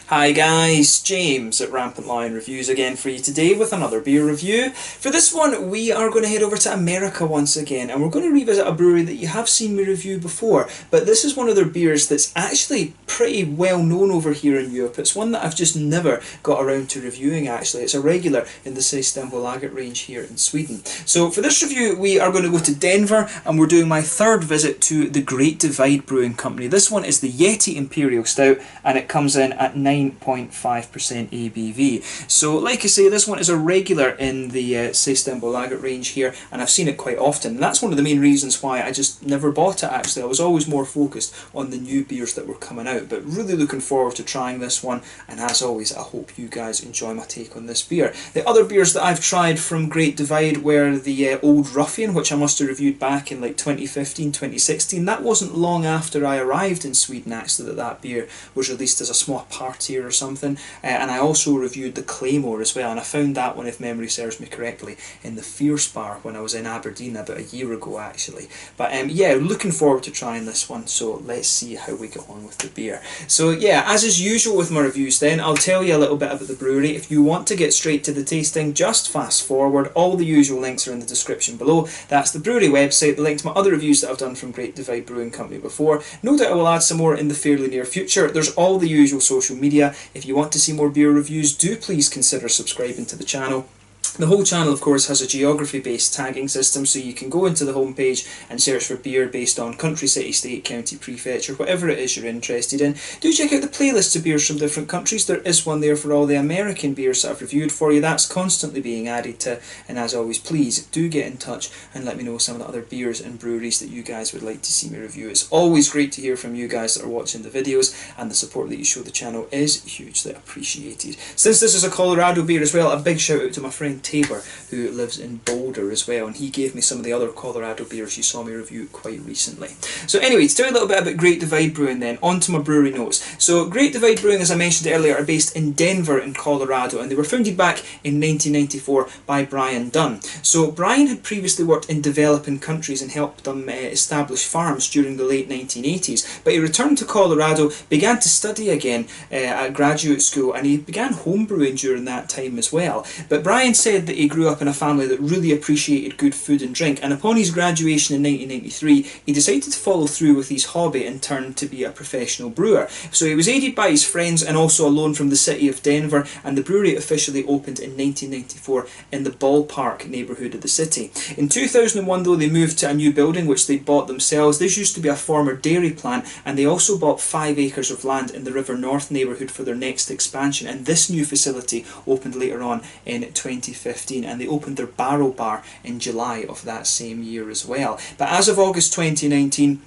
Hi guys, James at RampantLionReviews again for you today with another beer review. For this one we are going to head over to America once again, and we're going to revisit a brewery that you have seen me review before, but this is one of their beers that's actually pretty well known over here in Europe. It's one that I've just never got around to reviewing actually. It's a regular in the Stout range here in Sweden. So for this review we are going to go to Denver, and we're doing my third visit to the Great Divide Brewing Company. This one is the Yeti Imperial Stout, and it comes in at 9.5% ABV. So like I say, this one is a regular in the Stout range here, and I've seen it quite often. And that's one of the main reasons why I just never bought it actually. I was always more focused on the new beers that were coming out, but really looking forward to trying this one, and as always I hope you guys enjoy my take on this beer. The other beers that I've tried from Great Divide were the Old Ruffian, which I must have reviewed back in like 2015, 2016. That wasn't long after I arrived in Sweden actually that beer was released as a small party or something, and I also reviewed the Claymore as well, and I found that one, if memory serves me correctly, in the Fierce Bar when I was in Aberdeen about a year ago actually. But yeah, looking forward to trying this one, so let's see how we get on with the beer. So yeah, as is usual with my reviews then, I'll tell you a little bit about the brewery. If you want to get straight to the tasting, just fast forward. All the usual links are in the description below. That's the brewery website, the link to my other reviews that I've done from Great Divide Brewing Company before. No doubt I will add some more in the fairly near future. There's all the usual social media. If you want to see more beer reviews, do please consider subscribing to the channel. The whole channel, of course, has a geography-based tagging system, so you can go into the homepage and search for beer based on country, city, state, county, prefecture, whatever it is you're interested in. Do check out the playlists of beers from different countries. There is one there for all the American beers that I've reviewed for you. That's constantly being added to, and as always, please do get in touch and let me know some of the other beers and breweries that you guys would like to see me review. It's always great to hear from you guys that are watching the videos, and the support that you show the channel is hugely appreciated. Since this is a Colorado beer as well, a big shout out to my friend Tabor, who lives in Boulder as well, and he gave me some of the other Colorado beers you saw me review quite recently. So anyway, to tell you a little bit about Great Divide Brewing then, on to my brewery notes. So Great Divide Brewing, as I mentioned earlier, are based in Denver in Colorado, and they were founded back in 1994 by Brian Dunn. So Brian had previously worked in developing countries and helped them establish farms during the late 1980s, but he returned to Colorado, began to study again at graduate school, and he began homebrewing during that time as well. But Brian said that he grew up in a family that really appreciated good food and drink, and upon his graduation in 1993 he decided to follow through with his hobby and turn to be a professional brewer. So he was aided by his friends and also a loan from the city of Denver, and the brewery officially opened in 1994 in the Ballpark neighbourhood of the city. In 2001 though, they moved to a new building which they bought themselves. This used to be a former dairy plant, and they also bought 5 acres of land in the River North neighbourhood for their next expansion, and this new facility opened later on in 2015, and they opened their barrel bar in July of that same year as well. But as of August 2019,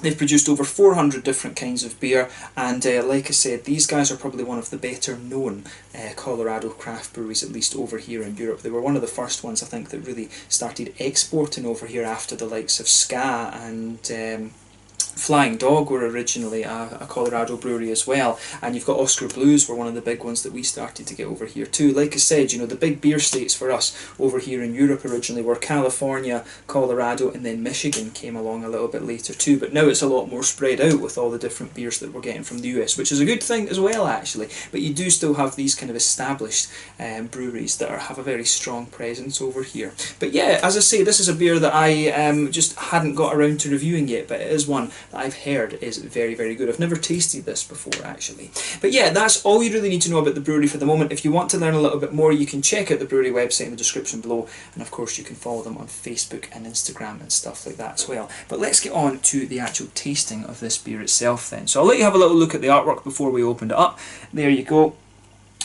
they've produced over 400 different kinds of beer, and like I said, these guys are probably one of the better known Colorado craft breweries, at least over here in Europe. They were one of the first ones, I think, that really started exporting over here after the likes of Ska and Flying Dog were originally a Colorado brewery as well, and you've got Oscar Blues were one of the big ones that we started to get over here too. Like I said, you know, the big beer states for us over here in Europe originally were California, Colorado, and then Michigan came along a little bit later too, but now it's a lot more spread out with all the different beers that we're getting from the US, which is a good thing as well actually. But you do still have these kind of established breweries that have a very strong presence over here. But yeah, as I say, this is a beer that I just hadn't got around to reviewing yet, but it is one that I've heard is very, very good. I've never tasted this before actually. But yeah, that's all you really need to know about the brewery for the moment. If you want to learn a little bit more, you can check out the brewery website in the description below, and of course you can follow them on Facebook and Instagram and stuff like that as well. But let's get on to the actual tasting of this beer itself then. So I'll let you have a little look at the artwork before we open it up. There you go.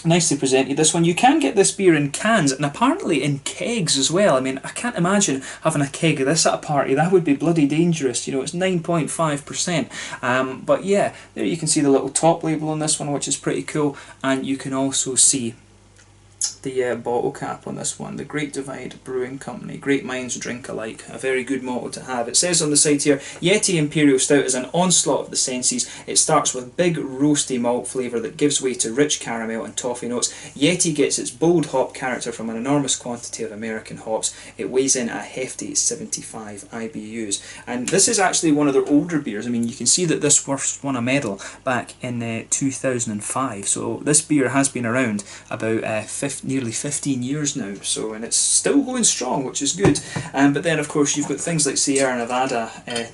Nicely presented, this one. You can get this beer in cans and apparently in kegs as well. I mean, I can't imagine having a keg of this at a party. That would be bloody dangerous. You know, it's 9.5%. But yeah, there you can see the little top label on this one, which is pretty cool. And you can also see the bottle cap on this one. The Great Divide Brewing Company. Great minds drink alike. A very good motto to have. It says on the side here, Yeti Imperial Stout is an onslaught of the senses. It starts with big roasty malt flavour that gives way to rich caramel and toffee notes. Yeti gets its bold hop character from an enormous quantity of American hops. It weighs in a hefty 75 IBUs. And this is actually one of their older beers. I mean, you can see that this first won a medal back in 2005. So this beer has been around about nearly 15 years now. So, and it's still going strong, which is good. But then, of course, you've got things like Sierra Nevada and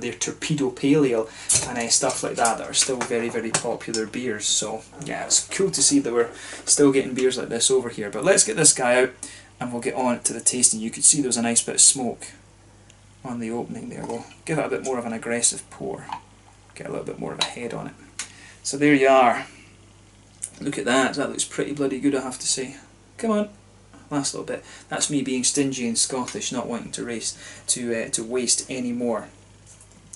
their Torpedo Pale Ale and stuff like that are still very, very popular beers. So yeah, it's cool to see that we're still getting beers like this over here. But let's get this guy out and we'll get on to the tasting. You could see there was a nice bit of smoke on the opening there. We'll give it a bit more of an aggressive pour, get a little bit more of a head on it. So there you are. Look at that, that looks pretty bloody good, I have to say. Come on, last little bit. That's me being stingy and Scottish, not wanting to waste any more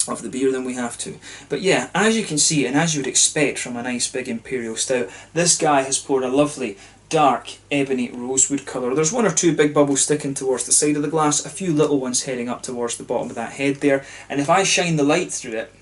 of the beer than we have to. But yeah, as you can see, and as you would expect from a nice big Imperial Stout, this guy has poured a lovely dark ebony rosewood colour. There's one or two big bubbles sticking towards the side of the glass, a few little ones heading up towards the bottom of that head there, and if I shine the light through it,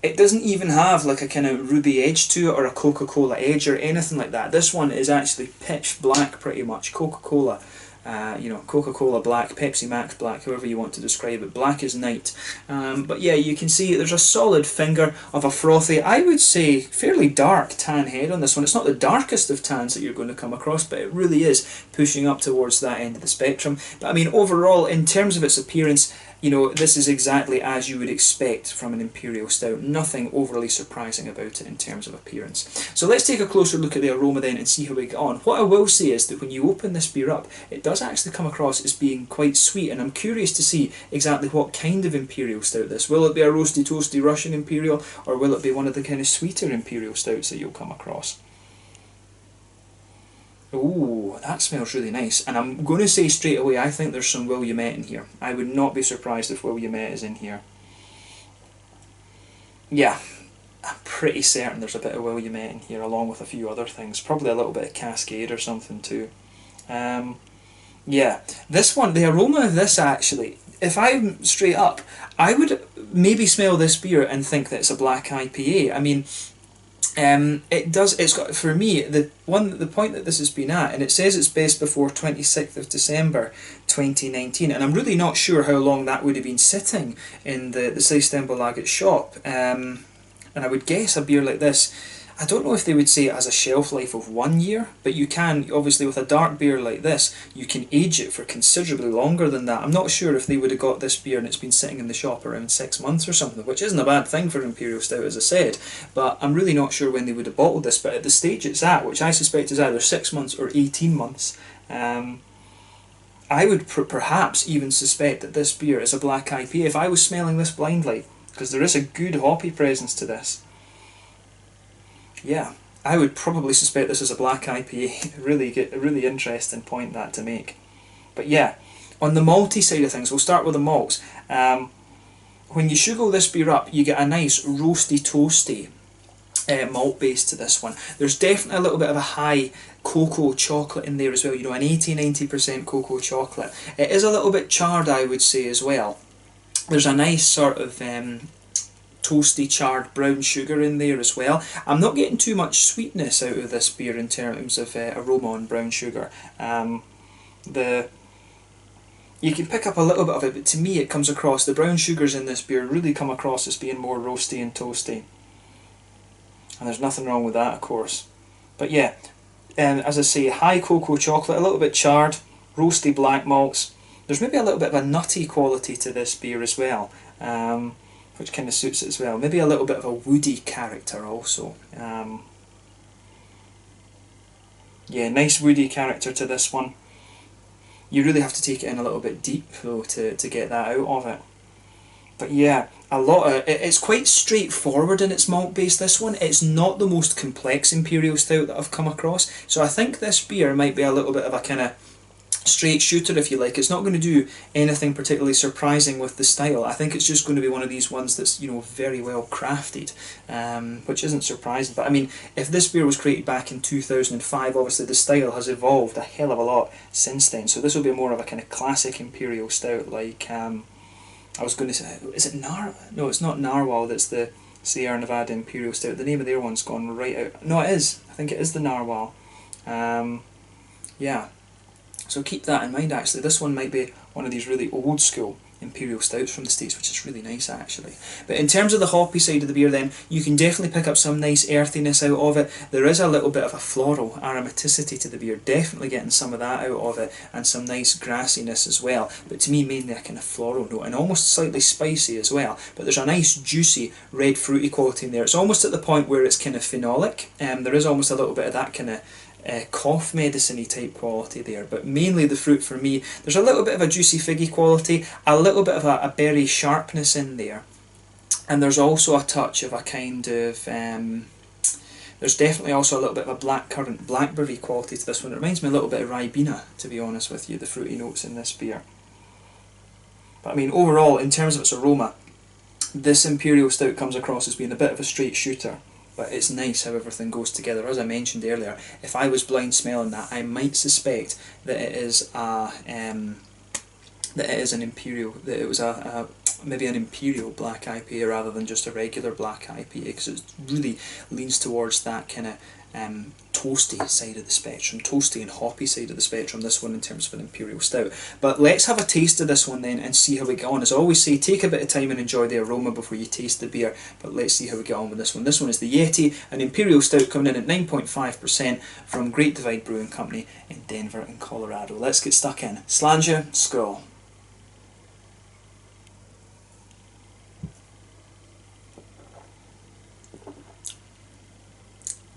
it doesn't even have like a kind of ruby edge to it or a Coca-Cola edge or anything like that. This one is actually pitch black pretty much. Coca-Cola, Coca-Cola black, Pepsi Max black, however you want to describe it. Black as night. But yeah, you can see there's a solid finger of a frothy, I would say fairly dark tan head on this one. It's not the darkest of tans that you're going to come across, but it really is pushing up towards that end of the spectrum. But I mean, overall, in terms of its appearance, you know, this is exactly as you would expect from an Imperial Stout. Nothing overly surprising about it in terms of appearance. So let's take a closer look at the aroma then and see how we get on. What I will say is that when you open this beer up, it does actually come across as being quite sweet, and I'm curious to see exactly what kind of Imperial Stout this. Will it be a roasty toasty Russian Imperial, or will it be one of the kind of sweeter Imperial Stouts that you'll come across? Ooh, that smells really nice. And I'm going to say straight away, I think there's some Williamette in here. I would not be surprised if Williamette is in here. Yeah, I'm pretty certain there's a bit of Williamette in here, along with a few other things. Probably a little bit of Cascade or something too. Yeah, this one, the aroma of this actually, if I'm straight up, I would maybe smell this beer and think that it's a black IPA. I mean, it's got, for me, the point that this has been at, and it says it's best before 26th of December 2019, and I'm really not sure how long that would have been sitting in the Systembolaget shop, and I would guess a beer like this, I don't know if they would say it has a shelf life of 1 year, but you can, obviously with a dark beer like this, you can age it for considerably longer than that. I'm not sure if they would have got this beer and it's been sitting in the shop around 6 months or something, which isn't a bad thing for Imperial Stout, as I said, but I'm really not sure when they would have bottled this. But at the stage it's at, which I suspect is either 6 months or 18 months, I would perhaps even suspect that this beer is a black IPA if I was smelling this blindly, because there is a good hoppy presence to this. Yeah, I would probably suspect this is a black IPA. A really interesting point that to make. But yeah, on the malty side of things, we'll start with the malts. When you sugar this beer up, you get a nice roasty toasty malt base to this one. There's definitely a little bit of a high cocoa chocolate in there as well, you know, an 80-90% cocoa chocolate. It is a little bit charred, I would say, as well. There's a nice sort of toasty charred brown sugar in there as well. I'm not getting too much sweetness out of this beer in terms of aroma on brown sugar. You can pick up a little bit of it, but to me it comes across, the brown sugars in this beer really come across as being more roasty and toasty. And there's nothing wrong with that, of course. But yeah, as I say, high cocoa chocolate, a little bit charred, roasty black malts. There's maybe a little bit of a nutty quality to this beer as well, which kind of suits it as well. Maybe a little bit of a woody character also. Yeah, nice woody character to this one. You really have to take it in a little bit deep though to get that out of it. But yeah, it's quite straightforward in its malt base, this one. It's not the most complex Imperial Stout that I've come across, so I think this beer might be a little bit of a kind of straight shooter, if you like. It's not going to do anything particularly surprising with the style. I think it's just going to be one of these ones that's, you know, very well crafted, which isn't surprising. But I mean, if this beer was created back in 2005, obviously the style has evolved a hell of a lot since then. So this will be more of a kind of classic Imperial Stout, like, I was going to say, is it No, it's not Narwhal, that's the Sierra Nevada Imperial Stout. The name of their one's gone right out. No, it is. I think it is the Narwhal. Yeah. So keep that in mind actually. This one might be one of these really old school Imperial Stouts from the States, which is really nice actually. But in terms of the hoppy side of the beer then, you can definitely pick up some nice earthiness out of it. There is a little bit of a floral aromaticity to the beer, definitely getting some of that out of it, and some nice grassiness as well. But to me mainly a kind of floral note, and almost slightly spicy as well. But there's a nice juicy red fruity quality in there. It's almost at the point where it's kind of phenolic, there is almost a little bit of that kind of cough medicine-y type quality there, but mainly the fruit for me. There's a little bit of a juicy figgy quality, a little bit of a berry sharpness in there, and there's also a touch of a kind of there's definitely also a little bit of a blackcurrant blackberry quality to this one. It reminds me a little bit of Ribena, to be honest with you, the fruity notes in this beer. But I mean, overall, in terms of its aroma, this Imperial Stout comes across as being a bit of a straight shooter. But it's nice how everything goes together. As I mentioned earlier, if I was blind smelling that, I might suspect that it is an Imperial, that it was maybe an Imperial black IPA rather than just a regular black IPA, because it really leans towards that kind of toasty side of the spectrum, toasty and hoppy side of the spectrum, this one in terms of an Imperial Stout. But let's have a taste of this one then and see how we get on. As I always say, take a bit of time and enjoy the aroma before you taste the beer, but let's see how we get on with this one. This one is the Yeti, an Imperial Stout coming in at 9.5% from Great Divide Brewing Company in Denver in Colorado. Let's get stuck in. Slàinte, skål.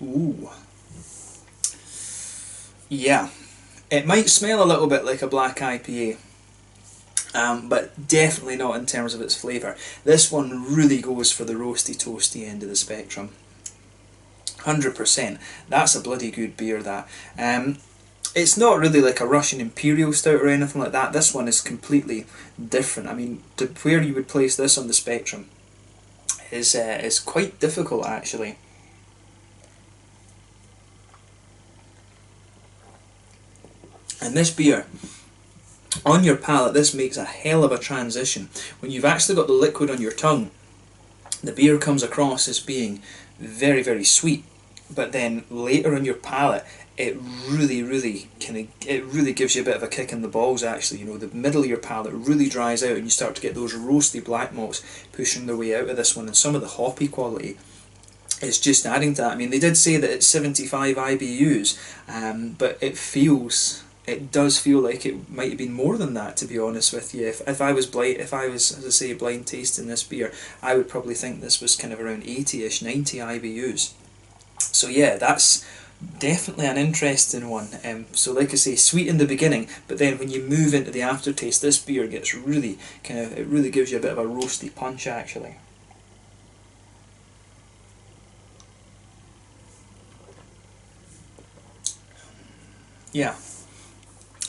Ooh. Yeah, it might smell a little bit like a black IPA, but definitely not in terms of its flavour. This one really goes for the roasty toasty end of the spectrum. 100%. That's a bloody good beer, that. It's not really like a Russian Imperial Stout or anything like that. This one is completely different. I mean, where you would place this on the spectrum is quite difficult actually. And this beer, on your palate, this makes a hell of a transition. When you've actually got the liquid on your tongue, the beer comes across as being very, very sweet. But then later on your palate, it really gives you a bit of a kick in the balls actually. You know, the middle of your palate really dries out and you start to get those roasty black malts pushing their way out of this one, and some of the hoppy quality is just adding to that. I mean, they did say that it's 75 IBUs, but it does feel like it might have been more than that, to be honest with you. If I was, as I say, blind tasting this beer, I would probably think this was kind of around 80-ish, 90 IBUs. So yeah, that's definitely an interesting one. So like I say, sweet in the beginning, but then when you move into the aftertaste, this beer gets really it really gives you a bit of a roasty punch actually. Yeah.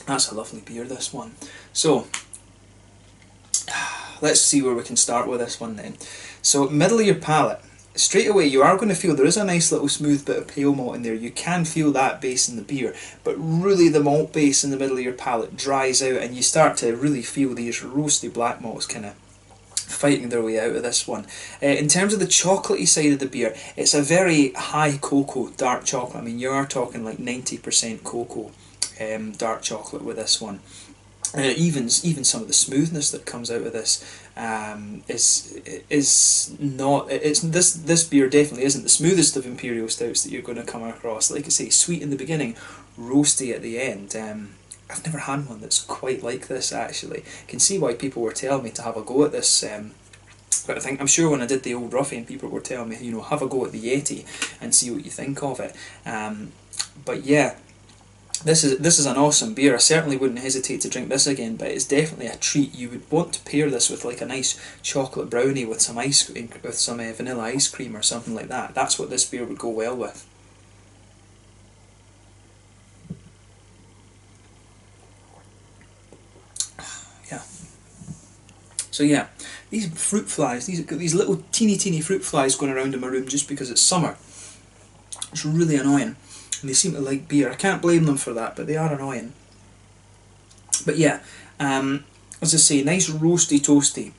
That's a lovely beer, this one. So, let's see where we can start with this one then. So, middle of your palate. Straight away you are going to feel there is a nice little smooth bit of pale malt in there. You can feel that base in the beer, but really the malt base in the middle of your palate dries out and you start to really feel these roasty black malts kind of fighting their way out of this one. In terms of the chocolatey side of the beer, it's a very high cocoa dark chocolate. I mean, you are talking like 90% cocoa dark chocolate with this one. Even some of the smoothness that comes out of this is not. This beer definitely isn't the smoothest of Imperial Stouts that you're going to come across. Like I say, sweet in the beginning, roasty at the end. I've never had one that's quite like this actually. I can see why people were telling me to have a go at this. But I'm sure when I did the Old Ruffian, people were telling me, you know, have a go at the Yeti and see what you think of it. But yeah. This is an awesome beer. I certainly wouldn't hesitate to drink this again, but it's definitely a treat. You would want to pair this with like a nice chocolate brownie with some ice cream, with some vanilla ice cream or something like that. That's what this beer would go well with. So yeah, these fruit flies, these little teeny fruit flies going around in my room just because it's summer. It's really annoying. And they seem to like beer. I can't blame them for that, but they are annoying. But yeah, as I say, nice roasty toasty,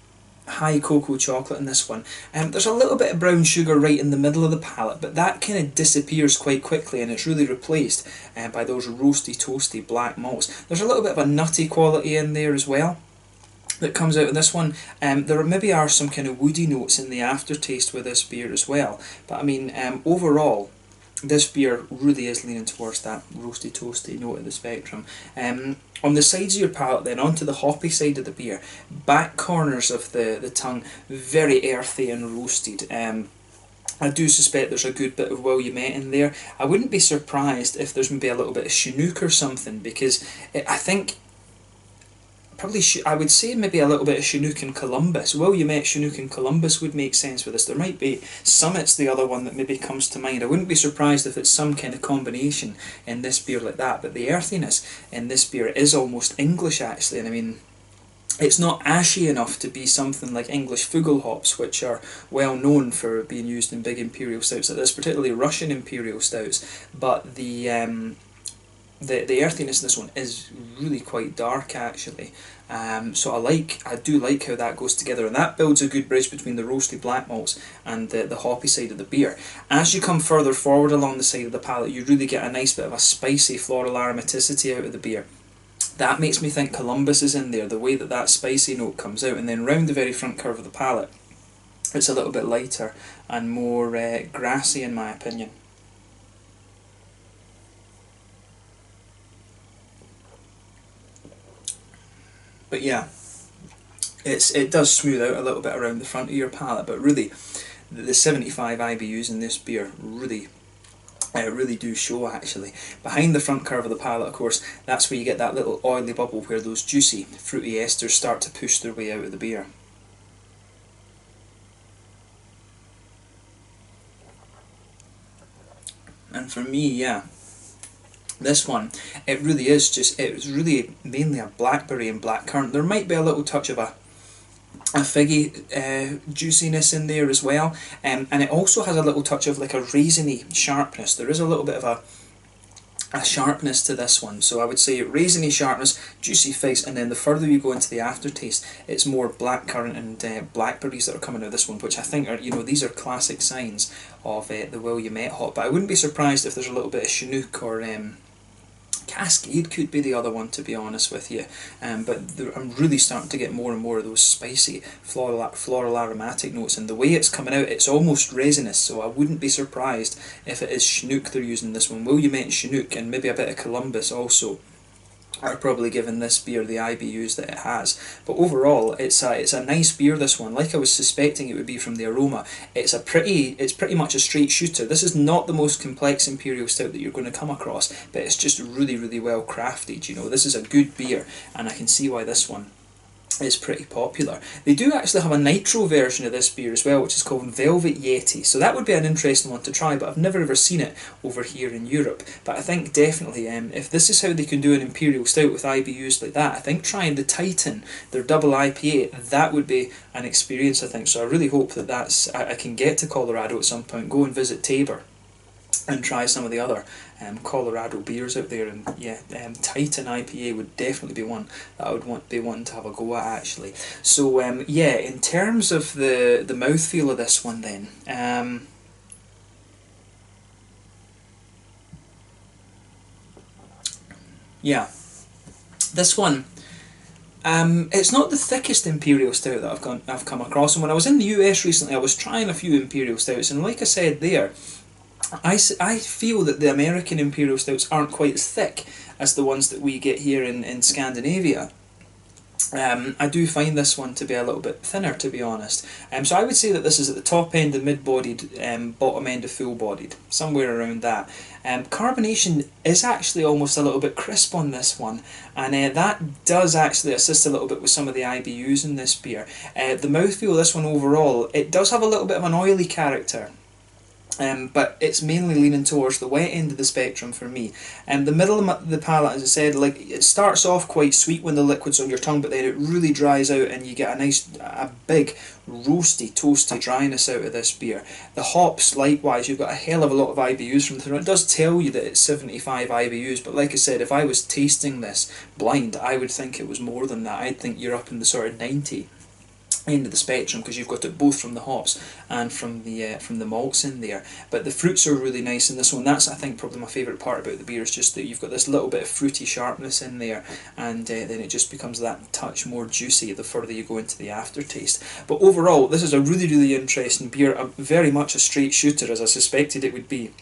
high cocoa chocolate in this one. There's a little bit of brown sugar right in the middle of the palate, but that kind of disappears quite quickly and it's really replaced by those roasty toasty black malts. There's a little bit of a nutty quality in there as well that comes out of this one. There maybe are some kind of woody notes in the aftertaste with this beer as well, but I mean overall this beer really is leaning towards that roasty toasty note of the spectrum. On the sides of your palate then, onto the hoppy side of the beer, back corners of the tongue, very earthy and roasted. I do suspect there's a good bit of Williamette in there. I wouldn't be surprised if there's maybe a little bit of Chinook or something, because I think probably I would say maybe a little bit of Chinook and Columbus. Williamette, Chinook and Columbus would make sense with this. There might be Summit's the other one that maybe comes to mind. I wouldn't be surprised if it's some kind of combination in this beer like that, but the earthiness in this beer is almost English actually, and I mean it's not ashy enough to be something like English Fugel hops, which are well known for being used in big imperial stouts like this, particularly Russian imperial stouts, but the earthiness in this one is really quite dark actually, so I do like how that goes together, and that builds a good bridge between the roasty black malts and the hoppy side of the beer. As you come further forward along the side of the palate, you really get a nice bit of a spicy floral aromaticity out of the beer. That makes me think Columbus is in there, the way that spicy note comes out, and then round the very front curve of the palate it's a little bit lighter and more grassy in my opinion. But yeah, it does smooth out a little bit around the front of your palate, but really the 75 IBUs in this beer really do show actually. Behind the front curve of the palate, of course, that's where you get that little oily bubble where those juicy fruity esters start to push their way out of the beer. And for me, yeah, this one, it's really mainly a blackberry and blackcurrant. There might be a little touch of a figgy juiciness in there as well, and it also has a little touch of like a raisiny sharpness. There is a little bit of a sharpness to this one, so I would say raisiny sharpness, juicy figs, and then the further you go into the aftertaste, it's more blackcurrant and blackberries that are coming out of this one, which I think are, these are classic signs of the Williamette hop. But I wouldn't be surprised if there's a little bit of Chinook or Cascade could be the other one, to be honest with you, but I'm really starting to get more and more of those spicy floral aromatic notes, and the way it's coming out, it's almost resinous, so I wouldn't be surprised if it is Chinook they're using this one. Williamette and Chinook, and maybe a bit of Columbus also, are probably giving this beer the IBUs that it has. But overall, it's a nice beer, this one. Like I was suspecting it would be from the aroma, it's pretty much a straight shooter. This is not the most complex imperial stout that you're going to come across, but it's just really well crafted. This is a good beer, and I can see why this one is pretty popular. They do actually have a nitro version of this beer as well, which is called Velvet Yeti, so that would be an interesting one to try, but I've never ever seen it over here in Europe. But I think definitely, if this is how they can do an imperial stout with IBUs like that, I think trying the Titan, their double IPA, that would be an experience, I think. So I really hope that I can get to Colorado at some point, go and visit Tabor, and try some of the other Colorado beers out there, and yeah, Titan IPA would definitely be one that I would be wanting to have a go at actually. So yeah, in terms of the mouthfeel of this one then, yeah, this one, it's not the thickest imperial stout that I've come across, and when I was in the US recently I was trying a few imperial stouts, and like I said there, I feel that the American imperial stouts aren't quite as thick as the ones that we get here in Scandinavia. I do find this one to be a little bit thinner, to be honest. So I would say that this is at the top end of mid-bodied, bottom end of full-bodied, somewhere around that. Carbonation is actually almost a little bit crisp on this one, and that does actually assist a little bit with some of the IBUs in this beer. The mouthfeel of this one overall, it does have a little bit of an oily character. but it's mainly leaning towards the wet end of the spectrum for me. The middle of the palate, as I said, like, it starts off quite sweet when the liquid's on your tongue, but then it really dries out and you get a big roasty, toasty dryness out of this beer. The hops, likewise, you've got a hell of a lot of IBUs from through. It does tell you that it's 75 IBUs, but like I said, if I was tasting this blind, I would think it was more than that. I'd think you're up in the sort of 90 end of the spectrum, because you've got it both from the hops and from the malts in there. But the fruits are really nice in this one. That's, I think, probably my favourite part about the beer, is just that you've got this little bit of fruity sharpness in there, and then it just becomes that touch more juicy the further you go into the aftertaste. But overall, this is a really, really interesting beer, very much a straight shooter, as I suspected it would be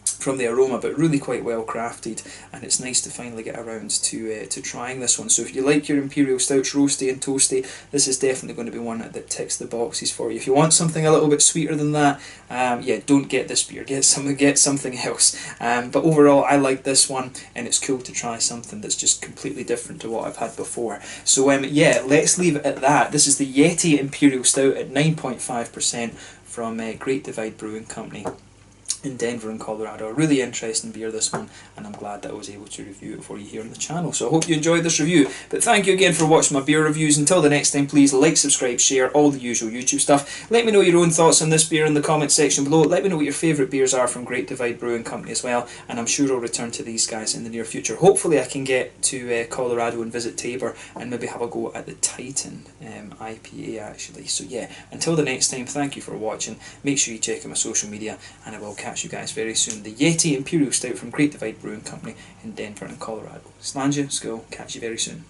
from the aroma, but really quite well crafted, and it's nice to finally get around to trying this one. So if you like your Imperial Stouts roasty and toasty, this is definitely going to be one that ticks the boxes for you. If you want something a little bit sweeter than that, yeah, don't get this beer, get something else. But overall, I like this one, and it's cool to try something that's just completely different to what I've had before. So yeah, let's leave it at that. This is the Yeti Imperial Stout at 9.5% from Great Divide Brewing Company in Denver in Colorado. A really interesting beer, this one, and I'm glad that I was able to review it for you here on the channel. So I hope you enjoyed this review, but thank you again for watching my beer reviews. Until the next time, please like, subscribe, share, all the usual YouTube stuff. Let me know your own thoughts on this beer in the comment section below. Let me know what your favourite beers are from Great Divide Brewing Company as well, and I'm sure I'll return to these guys in the near future. Hopefully I can get to Colorado and visit Tabor and maybe have a go at the Titan IPA actually. So yeah, until the next time, thank you for watching. Make sure you check out my social media, and I will catch you guys very soon. The Yeti Imperial Stout from Great Divide Brewing Company in Denver in Colorado. Slàinte, Skull, catch you very soon.